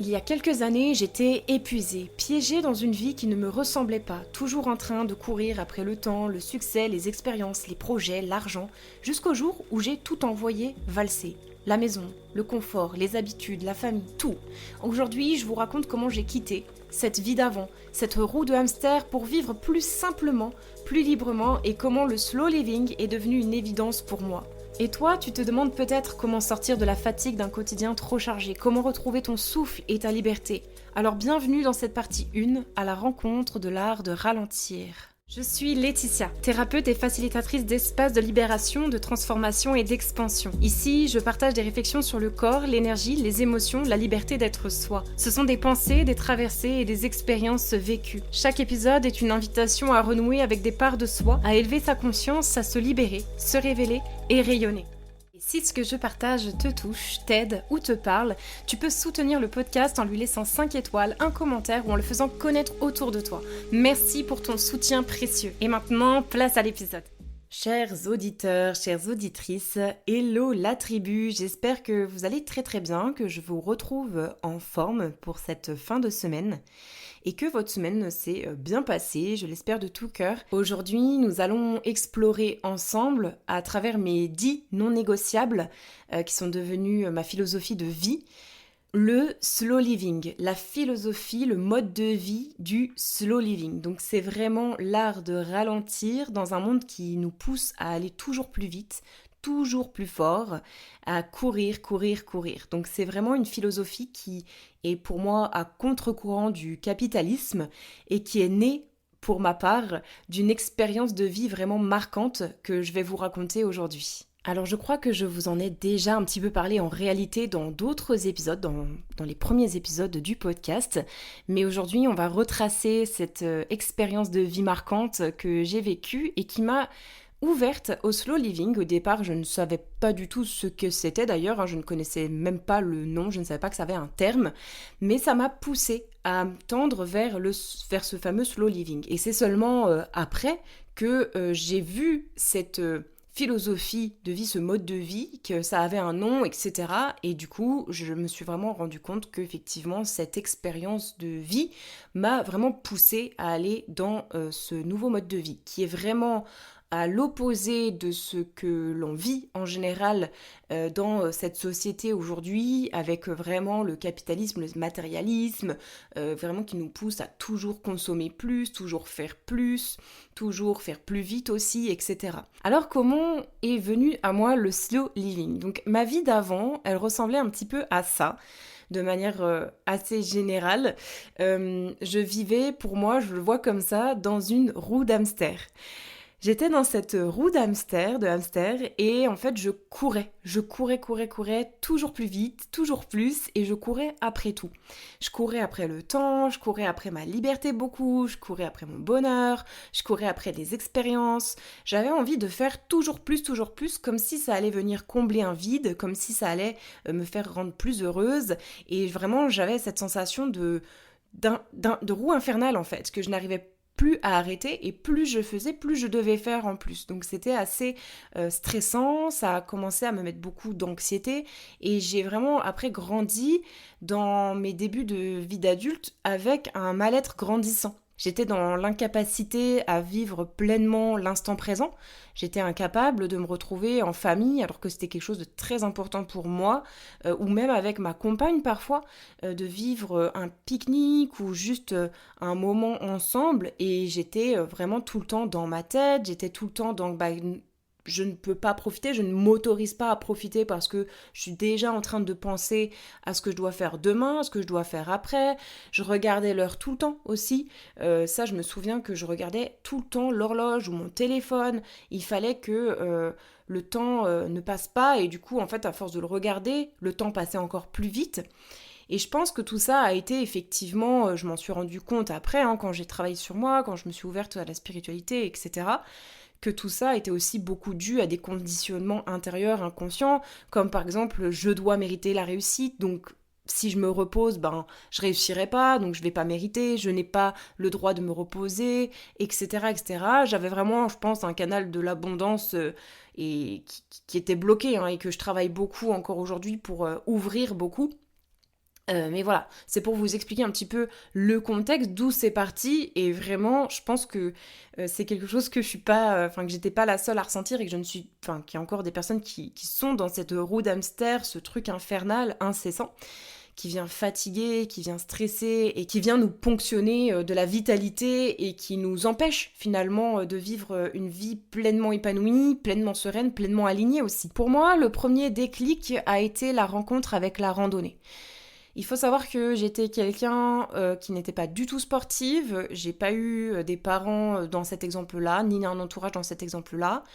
Il y a quelques années, j'étais épuisée, piégée dans une vie qui ne me ressemblait pas, toujours en train de courir après le temps, le succès, les expériences, les projets, l'argent, jusqu'au jour où j'ai tout envoyé valser. La maison, le confort, les habitudes, la famille, tout. Aujourd'hui, je vous raconte comment j'ai quitté cette vie d'avant, cette roue de hamster pour vivre plus simplement, plus librement et comment le slow living est devenu une évidence pour moi. Et toi, tu te demandes peut-être comment sortir de la fatigue d'un quotidien trop chargé, comment retrouver ton souffle et ta liberté. Alors bienvenue dans cette partie 1, à la rencontre de l'art de ralentir. Je suis Laetitia, thérapeute et facilitatrice d'espaces de libération, de transformation et d'expansion. Ici, je partage des réflexions sur le corps, l'énergie, les émotions, la liberté d'être soi. Ce sont des pensées, des traversées et des expériences vécues. Chaque épisode est une invitation à renouer avec des parts de soi, à élever sa conscience, à se libérer, se révéler et rayonner. Et si ce que je partage te touche, t'aide ou te parle, tu peux soutenir le podcast en lui laissant 5 étoiles, un commentaire ou en le faisant connaître autour de toi. Merci pour ton soutien précieux. Et maintenant, place à l'épisode. Chers auditeurs, chères auditrices, hello la tribu, j'espère que vous allez très très bien, que je vous retrouve en forme pour cette fin de semaine et que votre semaine s'est bien passée, je l'espère de tout cœur. Aujourd'hui, nous allons explorer ensemble, à travers mes 10 non négociables, qui sont devenus ma philosophie de vie, le slow living, la philosophie, le mode de vie du slow living. Donc c'est vraiment l'art de ralentir dans un monde qui nous pousse à aller toujours plus vite, toujours plus fort, à courir, courir, courir. Donc c'est vraiment une philosophie qui est pour moi à contre-courant du capitalisme et qui est née pour ma part d'une expérience de vie vraiment marquante que je vais vous raconter aujourd'hui. Alors je crois que je vous en ai déjà un petit peu parlé en réalité dans d'autres épisodes, dans les premiers épisodes du podcast, mais aujourd'hui on va retracer cette expérience de vie marquante que j'ai vécue et qui m'a ouverte au slow living. Au départ, je ne savais pas du tout ce que c'était d'ailleurs, je ne connaissais même pas le nom, je ne savais pas que ça avait un terme, mais ça m'a poussée à tendre vers ce fameux slow living. Et c'est seulement après que j'ai vu cette philosophie de vie, ce mode de vie, que ça avait un nom, etc. Et du coup, je me suis vraiment rendu compte qu'effectivement, cette expérience de vie m'a vraiment poussée à aller dans ce nouveau mode de vie, qui est vraiment à l'opposé de ce que l'on vit en général dans cette société aujourd'hui, avec vraiment le capitalisme, le matérialisme, vraiment qui nous pousse à toujours consommer plus, toujours faire plus vite aussi, etc. Alors comment est venu à moi le slow living ? Donc ma vie d'avant, elle ressemblait un petit peu à ça, de manière assez générale. Je vivais, pour moi, je le vois comme ça, dans une roue d'hamster. J'étais dans cette roue de hamster, et en fait je courais, toujours plus vite, toujours plus, et je courais après tout. Je courais après le temps, je courais après ma liberté beaucoup, je courais après mon bonheur, je courais après des expériences. J'avais envie de faire toujours plus, comme si ça allait venir combler un vide, comme si ça allait me faire rendre plus heureuse, et vraiment j'avais cette sensation de roue infernale en fait, que je n'arrivais plus à arrêter, et plus je faisais, plus je devais faire en plus. Donc c'était assez stressant, ça a commencé à me mettre beaucoup d'anxiété, et j'ai vraiment après grandi dans mes débuts de vie d'adulte avec un mal-être grandissant. J'étais dans l'incapacité à vivre pleinement l'instant présent. J'étais incapable de me retrouver en famille alors que c'était quelque chose de très important pour moi, ou même avec ma compagne parfois, de vivre un pique-nique ou juste un moment ensemble, et j'étais vraiment tout le temps dans ma tête, j'étais tout le temps dans je ne peux pas profiter, je ne m'autorise pas à profiter parce que je suis déjà en train de penser à ce que je dois faire demain, à ce que je dois faire après. Je regardais l'heure tout le temps aussi. Ça, je me souviens que je regardais tout le temps l'horloge ou mon téléphone. Il fallait que le temps ne passe pas, et du coup, en fait, à force de le regarder, le temps passait encore plus vite. Et je pense que tout ça a été effectivement, je m'en suis rendu compte après, quand j'ai travaillé sur moi, quand je me suis ouverte à la spiritualité, etc., que tout ça était aussi beaucoup dû à des conditionnements intérieurs inconscients, comme par exemple je dois mériter la réussite, donc si je me repose, je réussirai pas, donc je vais pas mériter, je n'ai pas le droit de me reposer, etc., etc. J'avais vraiment, je pense, un canal de l'abondance et qui était bloqué, et que je travaille beaucoup encore aujourd'hui pour ouvrir beaucoup. Mais voilà, c'est pour vous expliquer un petit peu le contexte, d'où c'est parti, et vraiment, je pense que c'est quelque chose que je suis pas, que j'étais pas la seule à ressentir, et que je ne suis, qu'il y a encore des personnes qui sont dans cette roue d'hamster, ce truc infernal, incessant, qui vient fatiguer, qui vient stresser, et qui vient nous ponctionner de la vitalité, et qui nous empêche finalement de vivre une vie pleinement épanouie, pleinement sereine, pleinement alignée aussi. Pour moi, le premier déclic a été la rencontre avec la randonnée. Il faut savoir que j'étais quelqu'un qui n'était pas du tout sportive. J'ai pas eu des parents dans cet exemple-là, ni un entourage dans cet exemple-là.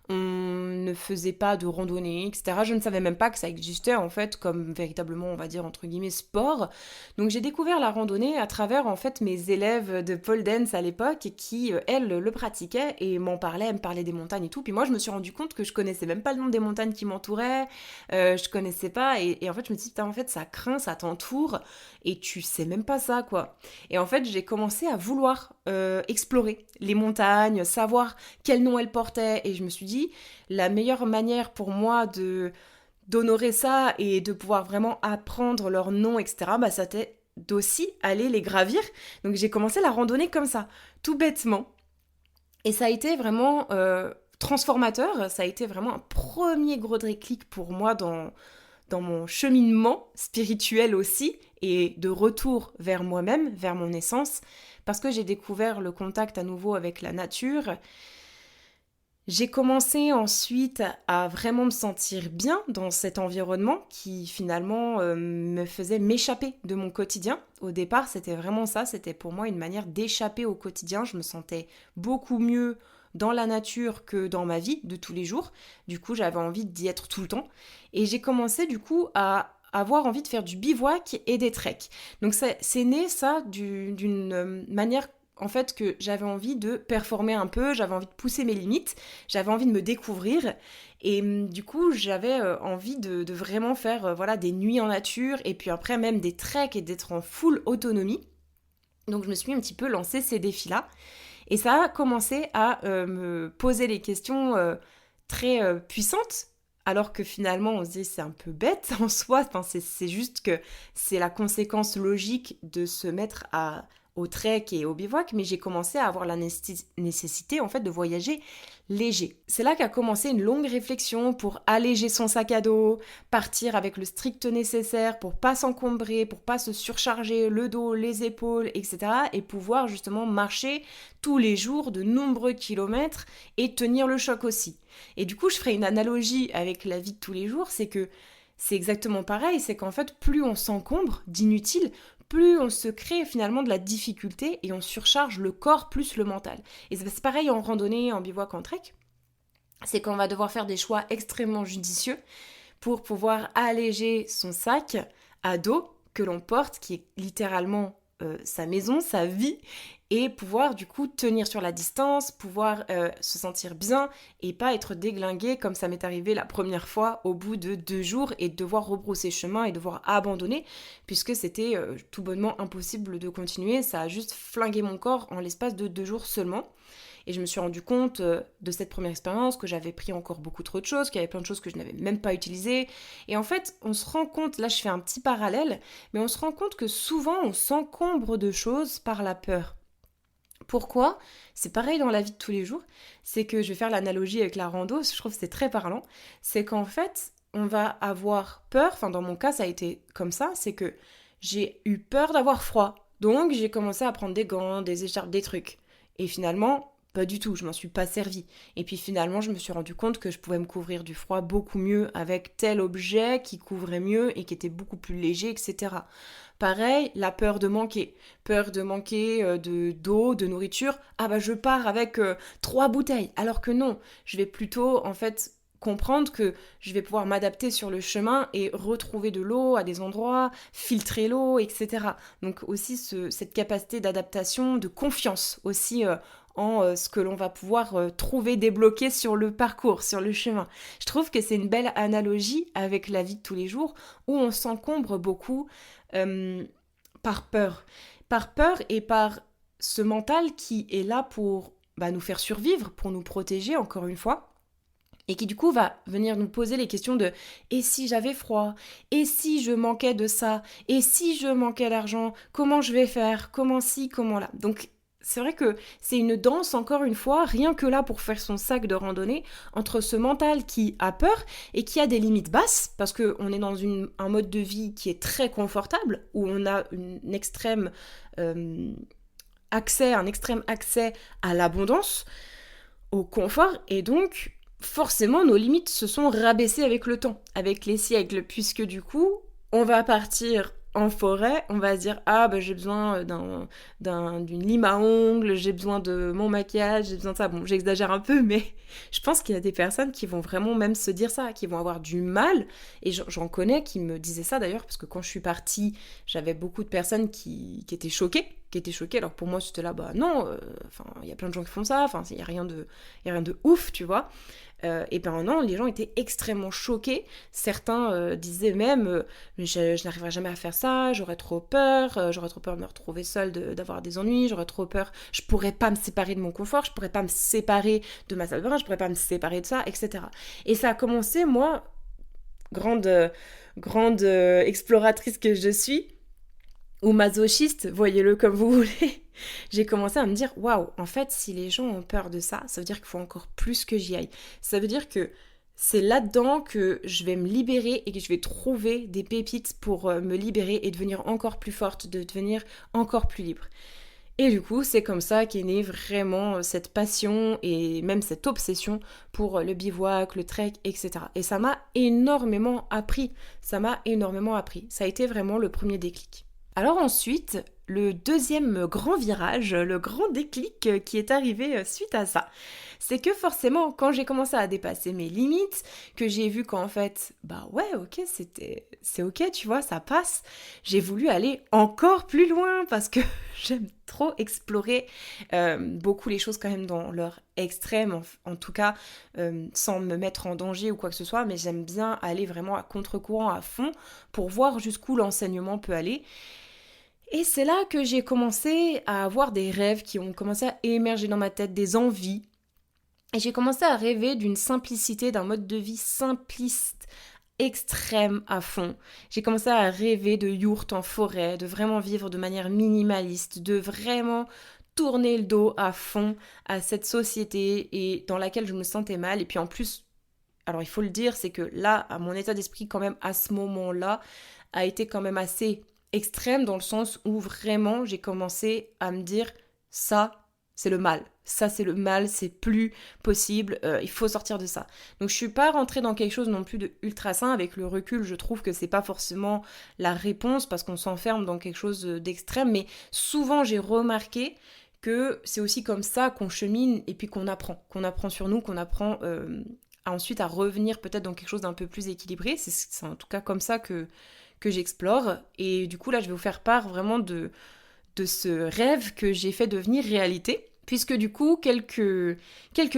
On ne faisait pas de randonnée, etc. Je ne savais même pas que ça existait en fait comme véritablement, on va dire entre guillemets, sport. Donc j'ai découvert la randonnée à travers en fait mes élèves de pole dance à l'époque qui, elles, le pratiquaient et m'en parlaient, elles me parlaient des montagnes et tout. Puis moi je me suis rendu compte que je connaissais même pas le nom des montagnes qui m'entouraient, je connaissais pas et en fait je me dis putain en fait ça craint, ça t'entoure et tu sais même pas ça quoi. Et en fait j'ai commencé à vouloir explorer les montagnes, savoir quel nom elles portaient et je me suis dit la meilleure manière pour moi de d'honorer ça et de pouvoir vraiment apprendre leurs noms, etc., bah, c'était d'aussi aller les gravir. Donc j'ai commencé la randonnée comme ça, tout bêtement. Et ça a été vraiment transformateur, ça a été vraiment un premier gros déclic pour moi dans mon cheminement spirituel aussi, et de retour vers moi-même, vers mon essence, parce que j'ai découvert le contact à nouveau avec la nature. J'ai commencé ensuite à vraiment me sentir bien dans cet environnement qui finalement me faisait m'échapper de mon quotidien. Au départ, c'était vraiment ça, c'était pour moi une manière d'échapper au quotidien. Je me sentais beaucoup mieux dans la nature que dans ma vie de tous les jours. Du coup, j'avais envie d'y être tout le temps. Et j'ai commencé du coup à avoir envie de faire du bivouac et des treks. Donc c'est né ça d'une manière en fait que j'avais envie de performer un peu, j'avais envie de pousser mes limites, j'avais envie de me découvrir et du coup j'avais envie de vraiment faire voilà des nuits en nature et puis après même des treks et d'être en full autonomie. Donc je me suis un petit peu lancé ces défis-là et ça a commencé à me poser les questions très puissantes. Alors que finalement, on se dit c'est un peu bête en soi, enfin, c'est juste que c'est la conséquence logique de se mettre au trek et au bivouac, mais j'ai commencé à avoir la nécessité en fait de voyager léger. C'est là qu'a commencé une longue réflexion pour alléger son sac à dos, partir avec le strict nécessaire pour pas s'encombrer, pour pas se surcharger le dos, les épaules, etc. et pouvoir justement marcher tous les jours de nombreux kilomètres et tenir le choc aussi. Et du coup, je ferai une analogie avec la vie de tous les jours, c'est que c'est exactement pareil, c'est qu'en fait, plus on s'encombre d'inutile, plus on se crée finalement de la difficulté et on surcharge le corps plus le mental. Et c'est pareil en randonnée, en bivouac, en trek, c'est qu'on va devoir faire des choix extrêmement judicieux pour pouvoir alléger son sac à dos que l'on porte, qui est littéralement sa maison, sa vie, et pouvoir du coup tenir sur la distance, pouvoir se sentir bien et pas être déglingué comme ça m'est arrivé la première fois au bout de 2 jours et devoir rebrousser chemin et devoir abandonner puisque c'était tout bonnement impossible de continuer, ça a juste flingué mon corps en l'espace de 2 jours seulement. Et je me suis rendu compte de cette première expérience que j'avais pris encore beaucoup trop de choses, qu'il y avait plein de choses que je n'avais même pas utilisées. Et en fait, on se rend compte, là je fais un petit parallèle, mais on se rend compte que souvent on s'encombre de choses par la peur. Pourquoi ? C'est pareil dans la vie de tous les jours. C'est que je vais faire l'analogie avec la rando, je trouve que c'est très parlant. C'est qu'en fait, on va avoir peur, enfin dans mon cas ça a été comme ça, c'est que j'ai eu peur d'avoir froid. Donc j'ai commencé à prendre des gants, des écharpes, des trucs. Et finalement, pas du tout, je m'en suis pas servi. Et puis finalement, je me suis rendu compte que je pouvais me couvrir du froid beaucoup mieux avec tel objet qui couvrait mieux et qui était beaucoup plus léger, etc. Pareil, la peur de manquer d'eau, de nourriture. Ah bah je pars avec 3 bouteilles, alors que non, je vais plutôt en fait comprendre que je vais pouvoir m'adapter sur le chemin et retrouver de l'eau à des endroits, filtrer l'eau, etc. Donc aussi cette capacité d'adaptation, de confiance aussi en ce que l'on va pouvoir trouver débloqué sur le parcours, sur le chemin. Je trouve que c'est une belle analogie avec la vie de tous les jours où on s'encombre beaucoup par peur. Par peur et par ce mental qui est là pour nous faire survivre, pour nous protéger encore une fois, et qui du coup va venir nous poser les questions de et si j'avais froid, et si je manquais de ça, et si je manquais d'argent, comment je vais faire, comment ci, comment là. Donc c'est vrai que c'est une danse, encore une fois, rien que là pour faire son sac de randonnée, entre ce mental qui a peur et qui a des limites basses, parce qu'on est dans un mode de vie qui est très confortable, où on a un extrême accès à l'abondance, au confort, et donc forcément nos limites se sont rabaissées avec le temps, avec les siècles, puisque du coup on va partir en forêt, on va se dire ah bah j'ai besoin d'une lime à ongles, j'ai besoin de mon maquillage, j'ai besoin de ça. Bon, j'exagère un peu, mais je pense qu'il y a des personnes qui vont vraiment même se dire ça, qui vont avoir du mal, et j'en connais qui me disaient ça d'ailleurs, parce que quand je suis partie, j'avais beaucoup de personnes qui étaient choquées, alors pour moi c'était là, bah non, enfin il y a plein de gens qui font ça, enfin il y a rien de ouf, tu vois. Et ben non, les gens étaient extrêmement choqués. Certains disaient même je n'arriverai jamais à faire ça, j'aurais trop peur de me retrouver seule, d'avoir des ennuis, j'aurais trop peur, je pourrais pas me séparer de mon confort, je pourrais pas me séparer de ma salle de bain, je pourrais pas me séparer de ça, etc. Et ça a commencé, moi, grande exploratrice que je suis, ou masochiste, voyez-le comme vous voulez, j'ai commencé à me dire waouh, en fait, si les gens ont peur de ça, ça veut dire qu'il faut encore plus que j'y aille. Ça veut dire que c'est là-dedans que je vais me libérer et que je vais trouver des pépites pour me libérer et devenir encore plus forte, de devenir encore plus libre. Et du coup, c'est comme ça qu'est née vraiment cette passion et même cette obsession pour le bivouac, le trek, etc. Et ça m'a énormément appris. Ça a été vraiment le premier déclic. Alors ensuite, le deuxième grand virage, le grand déclic qui est arrivé suite à ça, c'est que forcément, quand j'ai commencé à dépasser mes limites, que j'ai vu qu'en fait, bah ouais, ok, c'est ok, tu vois, ça passe, j'ai voulu aller encore plus loin parce que j'aime trop explorer beaucoup les choses quand même dans leur extrême, en tout cas, sans me mettre en danger ou quoi que ce soit, mais j'aime bien aller vraiment à contre-courant à fond pour voir jusqu'où l'enseignement peut aller. Et c'est là que j'ai commencé à avoir des rêves qui ont commencé à émerger dans ma tête, des envies. Et j'ai commencé à rêver d'une simplicité, d'un mode de vie simpliste, extrême à fond. J'ai commencé à rêver de yourtes en forêt, de vraiment vivre de manière minimaliste, de vraiment tourner le dos à fond à cette société et dans laquelle je me sentais mal. Et puis en plus, alors il faut le dire, c'est que là, mon état d'esprit quand même à ce moment-là a été quand même assez extrême dans le sens où vraiment j'ai commencé à me dire ça c'est le mal, c'est plus possible, il faut sortir de ça. Donc je suis pas rentrée dans quelque chose non plus de ultra sain. Avec le recul, je trouve que c'est pas forcément la réponse parce qu'on s'enferme dans quelque chose d'extrême, mais souvent j'ai remarqué que c'est aussi comme ça qu'on chemine et puis qu'on apprend sur nous, qu'on apprend ensuite à revenir peut-être dans quelque chose d'un peu plus équilibré. C'est en tout cas comme ça que j'explore. Et du coup, là, je vais vous faire part vraiment de ce rêve que j'ai fait devenir réalité. Puisque du coup, quelques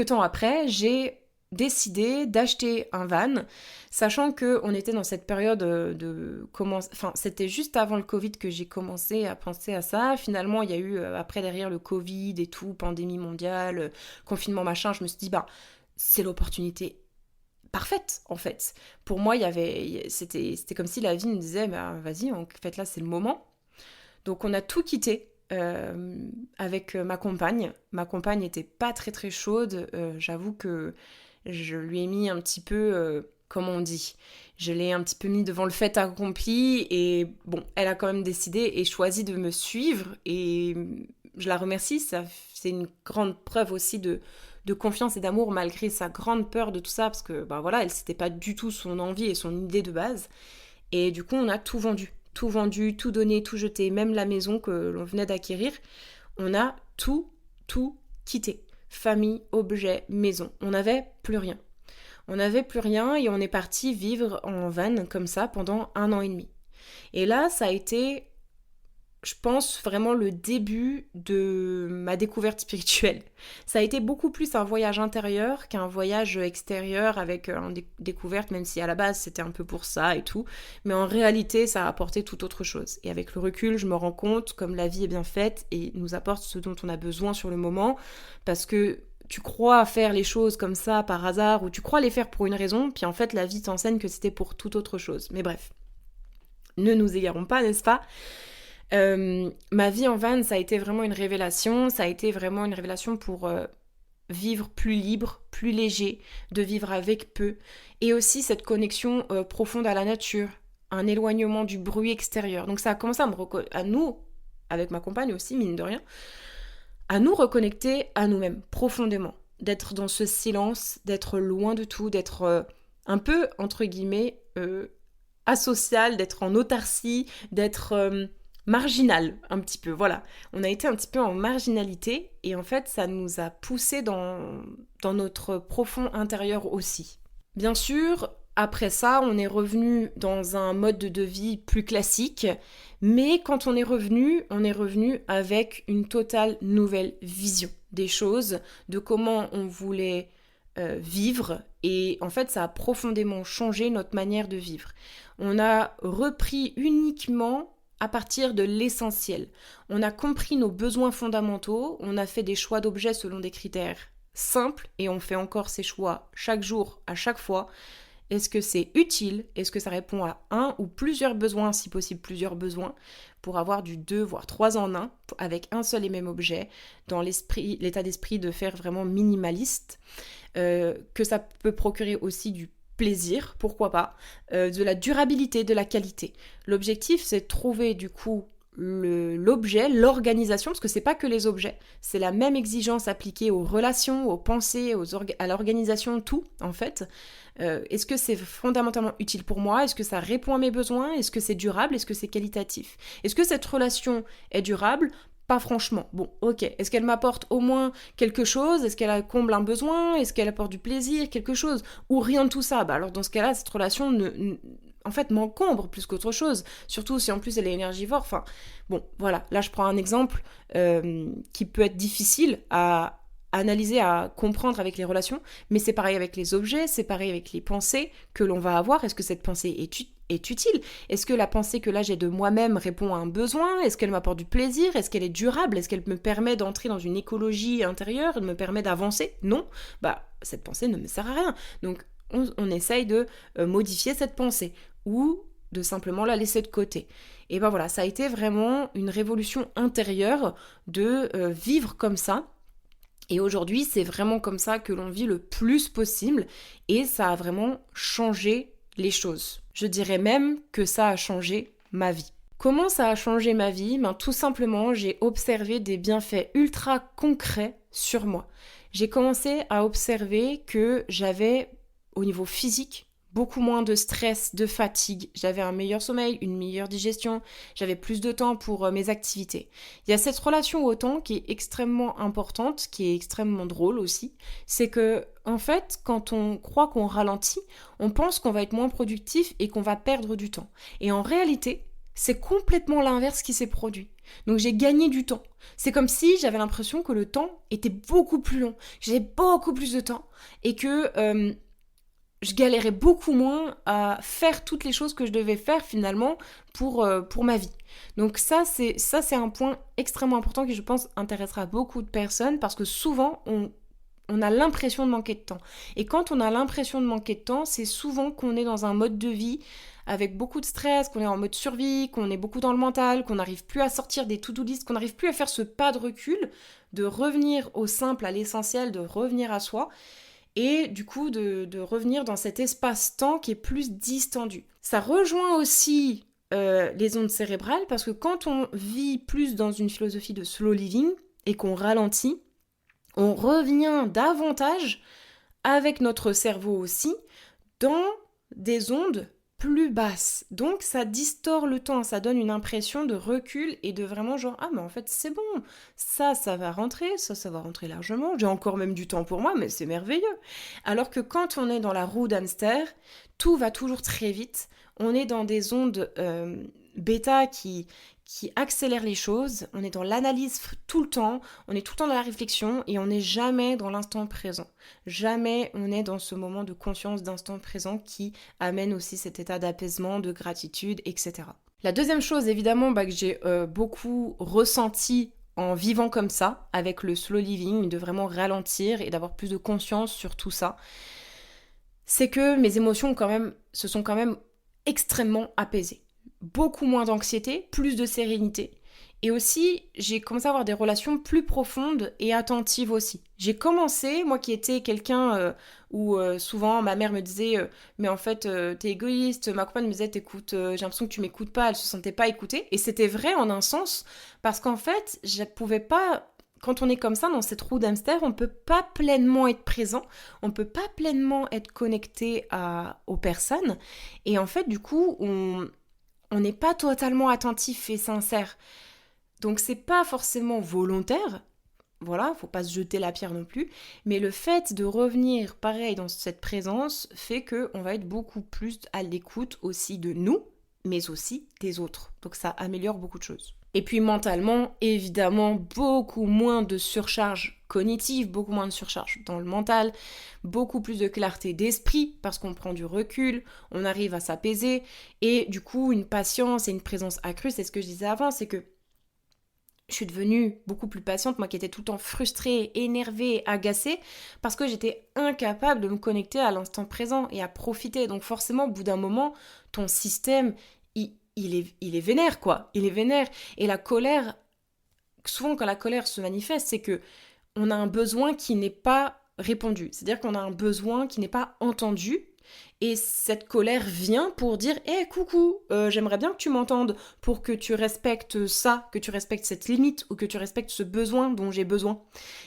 temps après, j'ai décidé d'acheter un van, sachant qu'on était dans cette période Enfin, c'était juste avant le Covid que j'ai commencé à penser à ça. Finalement, il y a eu, après, derrière le Covid et tout, pandémie mondiale, confinement, machin, je me suis dit, bah, c'est l'opportunité parfaite en fait. Pour moi, c'était comme si la vie me disait bah, vas-y, en fait là c'est le moment. Donc on a tout quitté avec ma compagne. Ma compagne n'était pas très très chaude. J'avoue que je lui ai mis un petit peu, comment on dit, je l'ai un petit peu mis devant le fait accompli et bon, elle a quand même décidé et choisi de me suivre et je la remercie. C'est une grande preuve aussi de confiance et d'amour malgré sa grande peur de tout ça parce que bah voilà, c'était pas du tout son envie et son idée de base. Et du coup, on a tout vendu, tout donné, tout jeté, même la maison que l'on venait d'acquérir. On a tout quitté. Famille, objets, maison. On n'avait plus rien. Et on est parti vivre en van comme ça pendant 1 an et demi. Et là, ça a été, je pense, vraiment le début de ma découverte spirituelle. Ça a été beaucoup plus un voyage intérieur qu'un voyage extérieur avec une découverte, même si à la base c'était un peu pour ça et tout. Mais en réalité, ça a apporté tout autre chose. Et avec le recul, je me rends compte comme la vie est bien faite et nous apporte ce dont on a besoin sur le moment. Parce que tu crois faire les choses comme ça par hasard, ou tu crois les faire pour une raison, puis en fait la vie t'enseigne que c'était pour toute autre chose. Mais bref, ne nous égarons pas, n'est-ce pas ? Ma vie en van, ça a été vraiment une révélation, pour vivre plus libre, plus léger, de vivre avec peu, et aussi cette connexion profonde à la nature, un éloignement du bruit extérieur. Donc ça a commencé à nous, avec ma compagne aussi, mine de rien, à nous reconnecter à nous-mêmes profondément, d'être dans ce silence, d'être loin de tout, d'être un peu, entre guillemets, asocial, d'être en autarcie, d'être marginal un petit peu, voilà. On a été un petit peu en marginalité et en fait ça nous a poussé dans notre profond intérieur aussi. Bien sûr, après ça, on est revenu dans un mode de vie plus classique, mais quand on est revenu avec une totale nouvelle vision des choses, de comment on voulait vivre, et en fait ça a profondément changé notre manière de vivre. On a repris uniquement à partir de l'essentiel. On a compris nos besoins fondamentaux, on a fait des choix d'objets selon des critères simples, et on fait encore ces choix chaque jour, à chaque fois. Est-ce que c'est utile ? Est-ce que ça répond à un ou plusieurs besoins, si possible plusieurs besoins, pour avoir du 2 voire 3 en 1 avec un seul et même objet, dans l'état d'esprit de faire vraiment minimaliste, que ça peut procurer aussi du plaisir, pourquoi pas, de la durabilité, de la qualité. L'objectif, c'est de trouver du coup l'objet, l'organisation, parce que c'est pas que les objets, c'est la même exigence appliquée aux relations, aux pensées, à l'organisation, tout en fait. Est-ce que c'est fondamentalement utile pour moi ? Est-ce que ça répond à mes besoins ? Est-ce que c'est durable ? Est-ce que c'est qualitatif ? Est-ce que cette relation est durable ? Pas franchement. Bon, ok. Est-ce qu'elle m'apporte au moins quelque chose ? Est-ce qu'elle comble un besoin ? Est-ce qu'elle apporte du plaisir, quelque chose ? Ou rien de tout ça ? Bah alors dans ce cas-là, cette relation en fait m'encombre plus qu'autre chose. Surtout si en plus elle est énergivore. Enfin, bon, voilà. Là, je prends un exemple qui peut être difficile à analyser, à comprendre avec les relations, mais c'est pareil avec les objets, c'est pareil avec les pensées que l'on va avoir. Est-ce que cette pensée est utile ? Est-ce que la pensée que là j'ai de moi-même répond à un besoin ? Est-ce qu'elle m'apporte du plaisir ? Est-ce qu'elle est durable ? Est-ce qu'elle me permet d'entrer dans une écologie intérieure ? Elle me permet d'avancer ? Non. Bah, cette pensée ne me sert à rien. Donc, on essaye de modifier cette pensée ou de simplement la laisser de côté. Et ben voilà, ça a été vraiment une révolution intérieure de vivre comme ça. Et aujourd'hui, c'est vraiment comme ça que l'on vit le plus possible et ça a vraiment changé les choses. Je dirais même que ça a changé ma vie. Comment ça a changé ma vie ? Tout simplement, j'ai observé des bienfaits ultra concrets sur moi. J'ai commencé à observer que j'avais, au niveau physique, beaucoup moins de stress, de fatigue, j'avais un meilleur sommeil, une meilleure digestion, j'avais plus de temps pour mes activités. Il y a cette relation au temps qui est extrêmement importante, qui est extrêmement drôle aussi, c'est que en fait, quand on croit qu'on ralentit, on pense qu'on va être moins productif et qu'on va perdre du temps. Et en réalité, c'est complètement l'inverse qui s'est produit. Donc j'ai gagné du temps. C'est comme si j'avais l'impression que le temps était beaucoup plus long, j'avais beaucoup plus de temps et que je galérais beaucoup moins à faire toutes les choses que je devais faire finalement pour ma vie. Donc ça c'est un point extrêmement important qui je pense intéressera beaucoup de personnes parce que souvent on a l'impression de manquer de temps. Et quand on a l'impression de manquer de temps, c'est souvent qu'on est dans un mode de vie avec beaucoup de stress, qu'on est en mode survie, qu'on est beaucoup dans le mental, qu'on n'arrive plus à sortir des to-do list, qu'on n'arrive plus à faire ce pas de recul, de revenir au simple, à l'essentiel, de revenir à soi. Et du coup de revenir dans cet espace-temps qui est plus distendu. Ça rejoint aussi les ondes cérébrales parce que quand on vit plus dans une philosophie de slow living et qu'on ralentit, on revient davantage avec notre cerveau aussi dans des ondes plus basses. Donc ça distord le temps, ça donne une impression de recul et de vraiment genre ah mais en fait c'est bon, ça va rentrer, ça va rentrer largement, j'ai encore même du temps pour moi mais c'est merveilleux. Alors que quand on est dans la roue d'hamster, tout va toujours très vite, on est dans des ondes bêta qui accélèrent les choses, on est dans l'analyse tout le temps, on est tout le temps dans la réflexion et on n'est jamais dans l'instant présent. Jamais on est dans ce moment de conscience d'instant présent qui amène aussi cet état d'apaisement, de gratitude, etc. La deuxième chose évidemment que j'ai beaucoup ressenti en vivant comme ça, avec le slow living, de vraiment ralentir et d'avoir plus de conscience sur tout ça, c'est que mes émotions se sont quand même extrêmement apaisées. Beaucoup moins d'anxiété, plus de sérénité. Et aussi, j'ai commencé à avoir des relations plus profondes et attentives aussi. J'ai commencé, moi qui étais quelqu'un où souvent ma mère me disait mais en fait t'es égoïste, ma compagne me disait t'écoutes, j'ai l'impression que tu m'écoutes pas, elle se sentait pas écoutée. Et c'était vrai en un sens, parce qu'en fait, je pouvais pas. Quand on est comme ça, dans cette roue d'hamster, on ne peut pas pleinement être présent, on ne peut pas pleinement être connecté aux personnes. Et en fait, du coup, on n'est pas totalement attentif et sincère. Donc c'est pas forcément volontaire, voilà, faut pas se jeter la pierre non plus, mais le fait de revenir pareil dans cette présence fait que on va être beaucoup plus à l'écoute aussi de nous, mais aussi des autres. Donc ça améliore beaucoup de choses. Et puis mentalement, évidemment, beaucoup moins de surcharge cognitive, beaucoup moins de surcharge dans le mental, beaucoup plus de clarté d'esprit parce qu'on prend du recul, on arrive à s'apaiser et du coup une patience et une présence accrue, c'est ce que je disais avant, c'est que je suis devenue beaucoup plus patiente, moi qui étais tout le temps frustrée, énervée, agacée, parce que j'étais incapable de me connecter à l'instant présent et à profiter. Donc forcément, au bout d'un moment, ton système, il est vénère, quoi. Il est vénère. Et la colère, souvent quand la colère se manifeste, c'est que on a un besoin qui n'est pas répondu. C'est-à-dire qu'on a un besoin qui n'est pas entendu. Et cette colère vient pour dire « Hé, coucou, j'aimerais bien que tu m'entendes pour que tu respectes ça, que tu respectes cette limite ou que tu respectes ce besoin dont j'ai besoin. »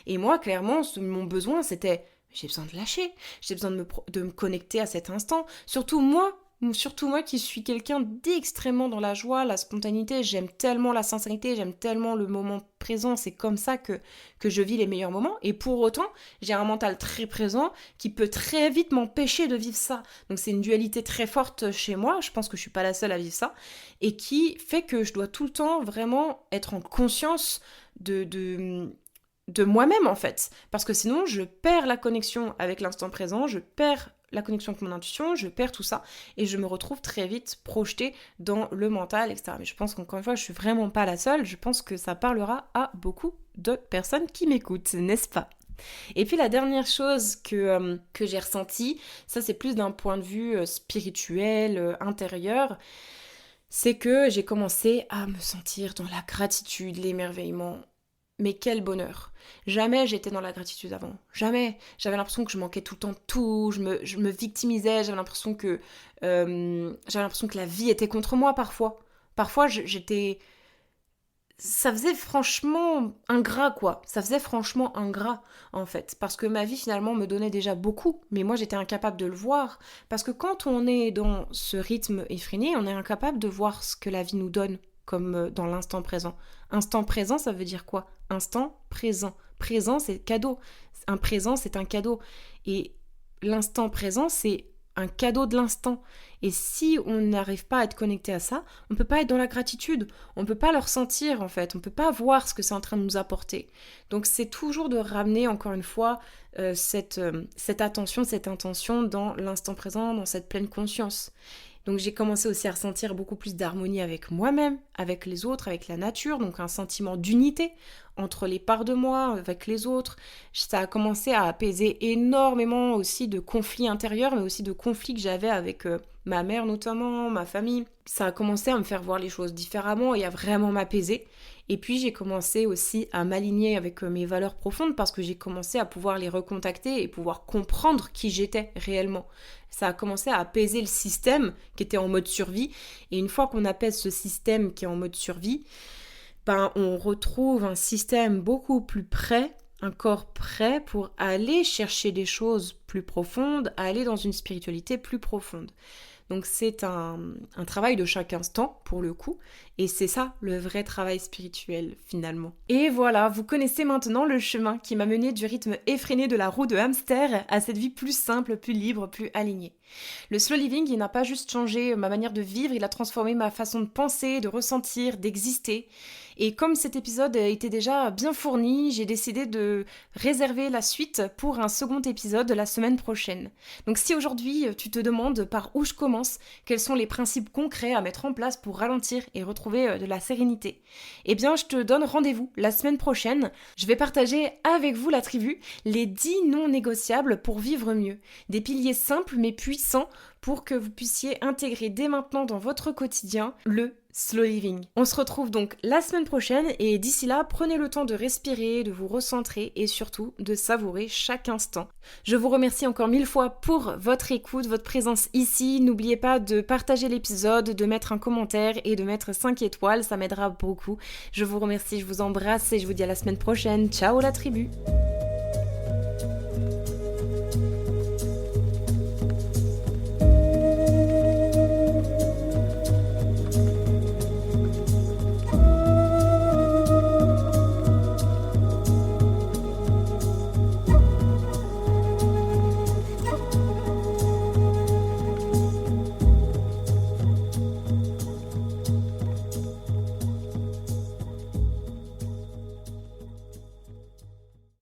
Et moi, clairement, mon besoin, c'était « J'ai besoin de lâcher, j'ai besoin de me connecter à cet instant. » Surtout moi qui suis quelqu'un d'extrêmement dans la joie, la spontanéité, j'aime tellement la sincérité, j'aime tellement le moment présent, c'est comme ça que je vis les meilleurs moments. Et pour autant, j'ai un mental très présent qui peut très vite m'empêcher de vivre ça. Donc c'est une dualité très forte chez moi, je pense que je suis pas la seule à vivre ça, et qui fait que je dois tout le temps vraiment être en conscience de moi-même en fait. Parce que sinon, je perds la connexion avec l'instant présent, je perds la connexion avec mon intuition, je perds tout ça et je me retrouve très vite projetée dans le mental, etc. Mais je pense qu'encore une fois, je suis vraiment pas la seule. Je pense que ça parlera à beaucoup de personnes qui m'écoutent, n'est-ce pas? Et puis la dernière chose que j'ai ressentie, ça c'est plus d'un point de vue spirituel, intérieur, c'est que j'ai commencé à me sentir dans la gratitude, l'émerveillement. Mais quel bonheur. Jamais j'étais dans la gratitude avant. Jamais. J'avais l'impression que je manquais tout le temps de tout. Je me victimisais. J'avais l'impression que la vie était contre moi parfois. Parfois, j'étais... Ça faisait franchement ingrat, quoi. Ça faisait franchement ingrat, en fait. Parce que ma vie, finalement, me donnait déjà beaucoup. Mais moi, j'étais incapable de le voir. Parce que quand on est dans ce rythme effréné, on est incapable de voir ce que la vie nous donne, comme dans l'instant présent. Instant présent, ça veut dire quoi? Instant présent. Présent, c'est cadeau. Un présent, c'est un cadeau. Et l'instant présent, c'est un cadeau de l'instant. Et si on n'arrive pas à être connecté à ça, on ne peut pas être dans la gratitude. On ne peut pas le ressentir, en fait. On ne peut pas voir ce que c'est en train de nous apporter. Donc c'est toujours de ramener, encore une fois, cette attention, cette intention dans l'instant présent, dans cette pleine conscience. Donc j'ai commencé aussi à ressentir beaucoup plus d'harmonie avec moi-même, avec les autres, avec la nature, donc un sentiment d'unité entre les parts de moi, avec les autres. Ça a commencé à apaiser énormément aussi de conflits intérieurs, mais aussi de conflits que j'avais avec ma mère notamment, ma famille. Ça a commencé à me faire voir les choses différemment et à vraiment m'apaiser. Et puis j'ai commencé aussi à m'aligner avec mes valeurs profondes parce que j'ai commencé à pouvoir les recontacter et pouvoir comprendre qui j'étais réellement. Ça a commencé à apaiser le système qui était en mode survie. Et une fois qu'on apaise ce système qui est en mode survie, on retrouve un système beaucoup plus prêt, un corps prêt pour aller chercher des choses plus profondes, aller dans une spiritualité plus profonde. Donc c'est un travail de chaque instant pour le coup, et c'est ça le vrai travail spirituel finalement. Et voilà, vous connaissez maintenant le chemin qui m'a mené du rythme effréné de la roue de hamster à cette vie plus simple, plus libre, plus alignée. Le slow living, il n'a pas juste changé ma manière de vivre, il a transformé ma façon de penser, de ressentir, d'exister. Et comme cet épisode était déjà bien fourni, j'ai décidé de réserver la suite pour un second épisode la semaine prochaine. Donc si aujourd'hui tu te demandes par où je commence, commence, quels sont les principes concrets à mettre en place pour ralentir et retrouver de la sérénité. Eh bien, je te donne rendez-vous la semaine prochaine. Je vais partager avec vous la tribu les 10 non négociables pour vivre mieux. Des piliers simples mais puissants pour que vous puissiez intégrer dès maintenant dans votre quotidien le slow living. On se retrouve donc la semaine prochaine et d'ici là, prenez le temps de respirer, de vous recentrer et surtout de savourer chaque instant. Je vous remercie encore 1000 fois pour votre écoute, votre présence ici. N'oubliez pas de partager l'épisode, de mettre un commentaire et de mettre 5 étoiles, ça m'aidera beaucoup. Je vous remercie, je vous embrasse et je vous dis à la semaine prochaine. Ciao la tribu!